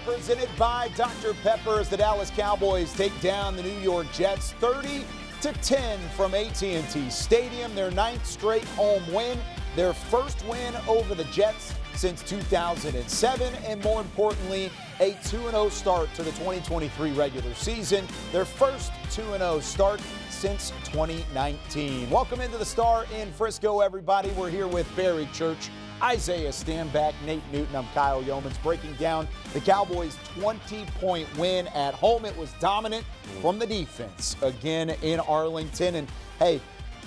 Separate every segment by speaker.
Speaker 1: presented by Dr. Pepper as the Dallas Cowboys take down the New York Jets 30-10 from AT&T Stadium. Their 9th straight home win, their first win over the Jets since 2007, and more importantly, a 2-0 start to the 2023 regular season, their first 2-0 start since 2019. Welcome into the Star in Frisco, everybody. We're here with Barry Church, Isaiah Stanback, Nate Newton. I'm Kyle Youmans, breaking down the Cowboys' 20-point win at home. It was dominant from the defense again in Arlington. And hey,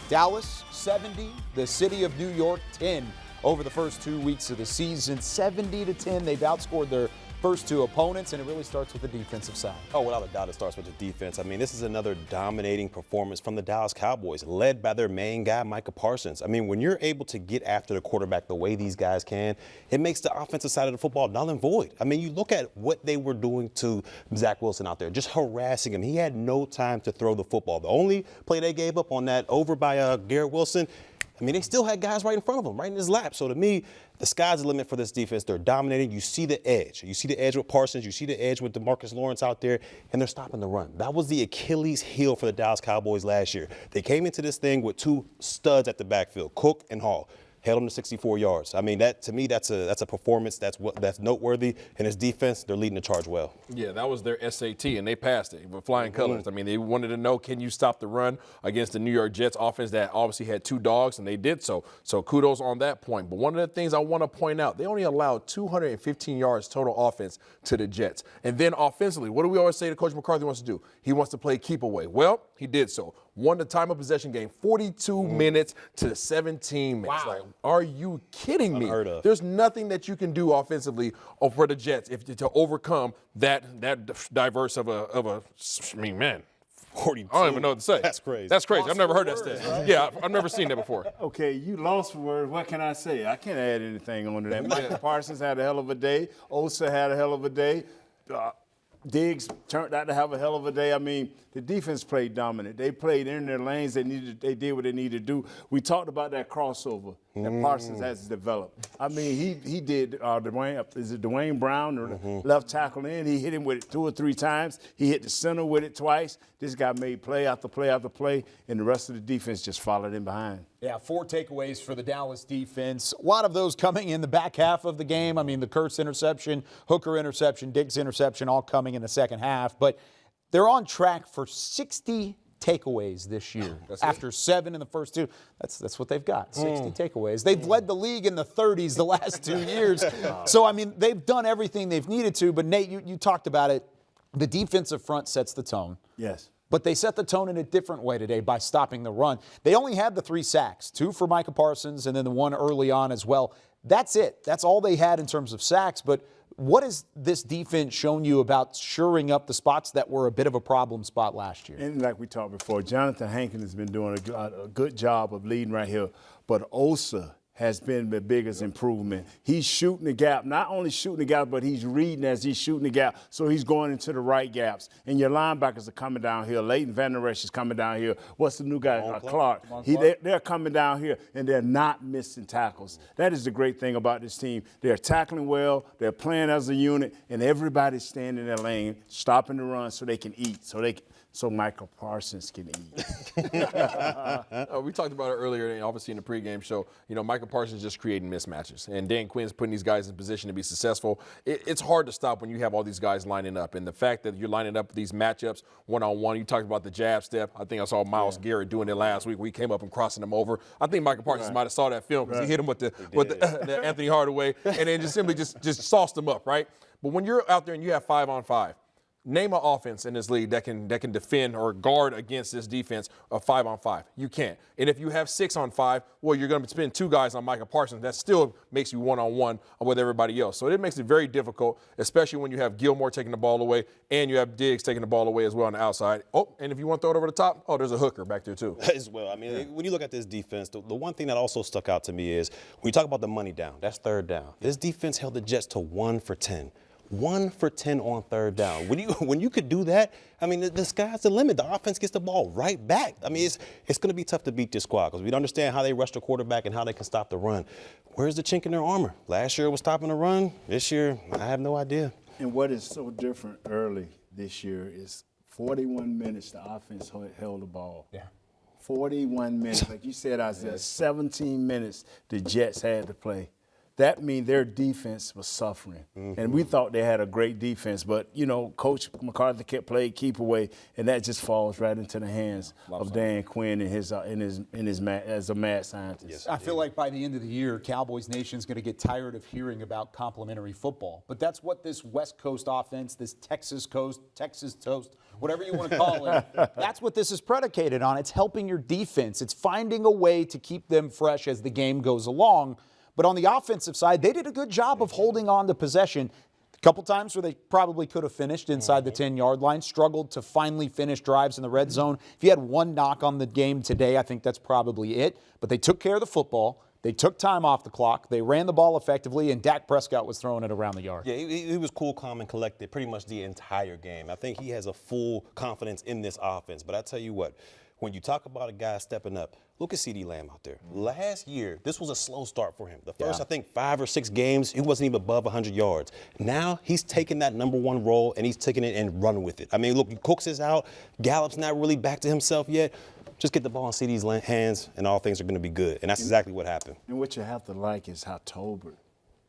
Speaker 1: Dallas 70, the city of New York 10 over the first 2 weeks of the season. 70-10, they've outscored their first two opponents, and it really starts with the defensive side.
Speaker 2: Oh, without a doubt, it starts with the defense. I mean, this is another dominating performance from the Dallas Cowboys, led by their main guy, Micah Parsons. I mean, when you're able to get after the quarterback the way these guys can, it makes the offensive side of the football null and void. I mean, you look at what they were doing to Zach Wilson out there, just harassing him. He had no time to throw the football. The only play they gave up on that over by Garrett Wilson, I mean, they still had guys right in front of him, right in his lap. So to me, the sky's the limit for this defense. They're dominating. You see the edge. You see the edge with Parsons. You see the edge with DeMarcus Lawrence out there, and they're stopping the run. That was the Achilles heel for the Dallas Cowboys last year. They came into this thing with two studs at the backfield, Cook and Hall. Held them to 64 yards. I mean, that to me, that's a performance that's noteworthy. And his defense, they're leading the charge well.
Speaker 3: Yeah, that was their SAT, and they passed it with flying colors. I mean, they wanted to know, can you stop the run against the New York Jets offense that obviously had two dogs, and they did so. So kudos on that point. But one of the things I want to point out, they only allowed 215 yards total offense to the Jets. And then offensively, what do we always say that Coach McCarthy wants to do? He wants to play keep away. Well, he did so. Won the time of possession game, 42 minutes to 17 minutes.
Speaker 1: Wow.
Speaker 3: Like, are you kidding me?
Speaker 2: Unheard of.
Speaker 3: There's nothing that you can do offensively for the Jets to overcome that diverse of a. I mean, man,
Speaker 2: 42.
Speaker 3: I don't even know what to say.
Speaker 2: That's crazy.
Speaker 3: That's crazy. I've never heard that
Speaker 1: words,
Speaker 3: stat.
Speaker 1: right?
Speaker 3: Yeah, I've never seen that before.
Speaker 4: Okay, you lost words. What can I say? I can't add anything on to that. Michael Parsons had a hell of a day. Osa had a hell of a day. Diggs turned out to have a hell of a day. I mean, the defense played dominant. They played in their lanes. They did what they needed to do. We talked about that crossover that Parsons has developed. I mean, he did Dwayne Brown, or left tackle in. He hit him with it 2 or 3 times. He hit the center with it twice. This guy made play after play after play, and the rest of the defense just followed him behind.
Speaker 1: Yeah, 4 takeaways for the Dallas defense. A lot of those coming in the back half of the game. I mean, the Kurtz interception, Hooker interception, Diggs interception, all coming in the second half. But they're on track for 60 takeaways this year. After 7 in the first 2. That's what they've got, 60 takeaways. They've led the league in the 30s the last 2 years. So, I mean, they've done everything they've needed to. But, Nate, you talked about it. The defensive front sets the tone.
Speaker 4: Yes.
Speaker 1: But they set the tone in a different way today by stopping the run. They only had the 3 sacks, 2 for Micah Parsons and then the 1 early on as well. That's it. That's all they had in terms of sacks. But what has this defense shown you about shoring up the spots that were a bit of a problem spot last year?
Speaker 4: And like we talked before, Jonathan Hankins has been doing a good job of leading right here. But Osa has been the biggest improvement. He's shooting the gap, not only shooting the gap, but he's reading as he's shooting the gap, so he's going into the right gaps. And your linebackers are coming down here. Leighton Van Der Esch is coming down here. What's the new guy? Clark. They're coming down here, and they're not missing tackles. That is the great thing about this team. They're tackling well, they're playing as a unit, and everybody's staying in their lane, stopping the run so they can eat, so Michael Parsons can eat.
Speaker 3: We talked about it earlier, obviously in the pregame show. You know, Michael Parsons just creating mismatches, and Dan Quinn's putting these guys in position to be successful. It's hard to stop when you have all these guys lining up, and the fact that you're lining up these matchups one-on-one. You talked about the jab step. I think I saw Myles Garrett doing it last week. We came up and crossing him over. I think Michael Parsons might have saw that film because he hit him with the Anthony Hardaway, and then just simply just sauced him up, right? But when you're out there and you have 5-on-5. Name an offense in this league that can defend or guard against this defense of 5-on-5. You can't. And if you have 6-on-5, well, you're going to spend 2 guys on Micah Parsons. That still makes you 1-on-1 with everybody else. So it makes it very difficult, especially when you have Gilmore taking the ball away and you have Diggs taking the ball away as well on the outside. Oh, and if you want to throw it over the top, there's a hooker back there too.
Speaker 2: As well. I mean, when you look at this defense, the one thing that also stuck out to me is when you talk about the money down, that's 3rd down. This defense held the Jets to 1 for 10. 1 for 10 on 3rd down. When you could do that, I mean, the sky's the limit. The offense gets the ball right back. I mean, it's going to be tough to beat this squad because we understand how they rush the quarterback and how they can stop the run. Where's the chink in their armor? Last year it was stopping the run. This year, I have no idea.
Speaker 4: And what is so different early this year is 41 minutes the offense held the ball.
Speaker 1: Yeah.
Speaker 4: 41 minutes. Like you said, Isaiah, 17 minutes the Jets had to play. That means their defense was suffering. And we thought they had a great defense, but, you know, Coach McCarthy kept playing keep away, and that just falls right into the hands of Dan Quinn and his as a mad scientist.
Speaker 2: Yes.
Speaker 1: I feel like by the end of the year, Cowboys Nation is going to get tired of hearing about complimentary football. But that's what this West Coast offense, this Texas toast, whatever you want to call it, that's what this is predicated on. It's helping your defense. It's finding a way to keep them fresh as the game goes along. But on the offensive side, they did a good job of holding on to possession. A couple times where they probably could have finished inside the 10-yard line, struggled to finally finish drives in the red zone. If you had one knock on the game today, I think that's probably it. But they took care of the football. They took time off the clock. They ran the ball effectively, and Dak Prescott was throwing it around the yard.
Speaker 2: Yeah, he was cool, calm, and collected pretty much the entire game. I think he has a full confidence in this offense. But I tell you what, when you talk about a guy stepping up, look at CeeDee Lamb out there. Last year, this was a slow start for him. The first, I think, 5 or 6 games, he wasn't even above 100 yards. Now he's taking that number 1 role, and he's taking it and running with it. I mean, look, Cooks is out. Gallup's not really back to himself yet. Just get the ball in CeeDee's hands, and all things are going to be good. And that's exactly what happened.
Speaker 4: And what you have to like is how Tolbert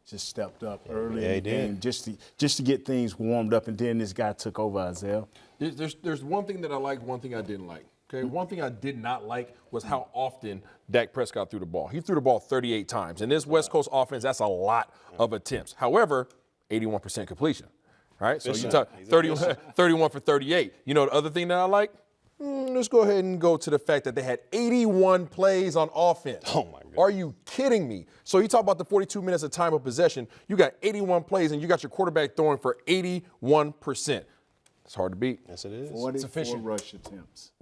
Speaker 4: just stepped up early
Speaker 2: Yeah,
Speaker 4: in the
Speaker 2: he
Speaker 4: game
Speaker 2: did.
Speaker 4: just to get things warmed up, and then this guy took over, Isaiah.
Speaker 3: There's one thing that I liked, one thing I didn't like. Okay, one thing I did not like was how often Dak Prescott threw the ball. He threw the ball 38 times. In this West Coast offense, that's a lot of attempts. However, 81% completion. All right, so you talk 31 for 38. You know the other thing that I like? Let's go ahead and go to the fact that they had 81 plays on offense.
Speaker 2: Oh, my goodness.
Speaker 3: Are you kidding me? So you talk about the 42 minutes of time of possession. You got 81 plays, and you got your quarterback throwing for 81%. It's hard to beat.
Speaker 2: Yes, it is.
Speaker 4: 44 rush attempts.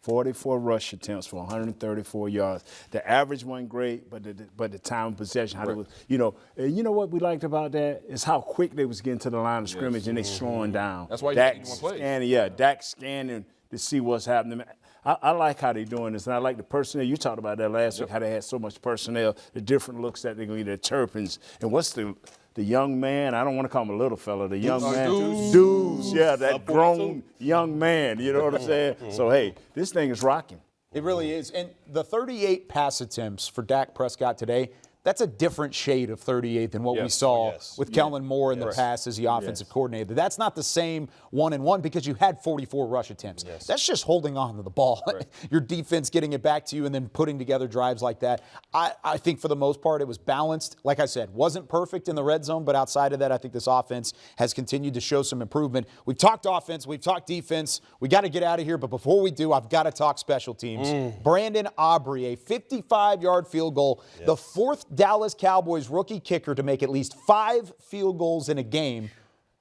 Speaker 4: 44 rush attempts for 134 yards. The average wasn't great, but the time of possession, how they was, you know what we liked about that is how quick they was getting to the line of scrimmage and they slowing down.
Speaker 3: That's why you get 81 plays.
Speaker 4: Dak scanning to see what's happening. I like how they're doing this, and I like the personnel. You talked about that last week, how they had so much personnel, the different looks that they're going to get, the Turpins. And what's the young man? I don't want to call him a little fella. The young man. Dudes. Yeah, that grown young man. You know what I'm saying? So, hey, this thing is rocking.
Speaker 1: It really is. And the 38 pass attempts for Dak Prescott today, that's a different shade of 38 than what we saw with Kellen Moore in the past as the offensive coordinator. That's not the same 1-and-1 because you had 44 rush attempts. That's just holding on to the ball. Right. Your defense getting it back to you and then putting together drives like that. I think for the most part it was balanced. Like I said, wasn't perfect in the red zone, but outside of that, I think this offense has continued to show some improvement. We've talked offense. We've talked defense. We got to get out of here, but before we do, I've got to talk special teams. Brandon Aubrey, a 55-yard field goal, the 4th Dallas Cowboys rookie kicker to make at least 5 field goals in a game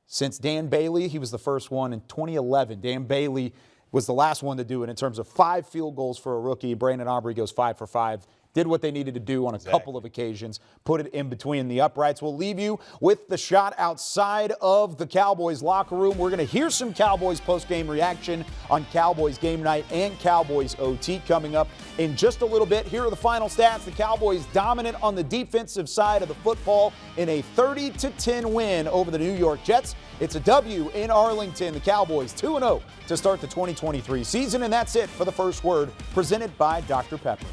Speaker 1: since Dan Bailey. He was the first one in 2011. Dan Bailey was the last one to do it in terms of 5 field goals for a rookie. Brandon Aubrey goes 5 for 5. Did what they needed to do on a couple of occasions, put it in between the uprights. We'll leave you with the shot outside of the Cowboys locker room. We're going to hear some Cowboys post-game reaction on Cowboys game night and Cowboys OT coming up in just a little bit. Here are the final stats. The Cowboys dominant on the defensive side of the football in a 30-10 win over the New York Jets. It's a W in Arlington. The Cowboys 2-0 to start the 2023 season. And that's it for the First Word, presented by Dr. Pepper.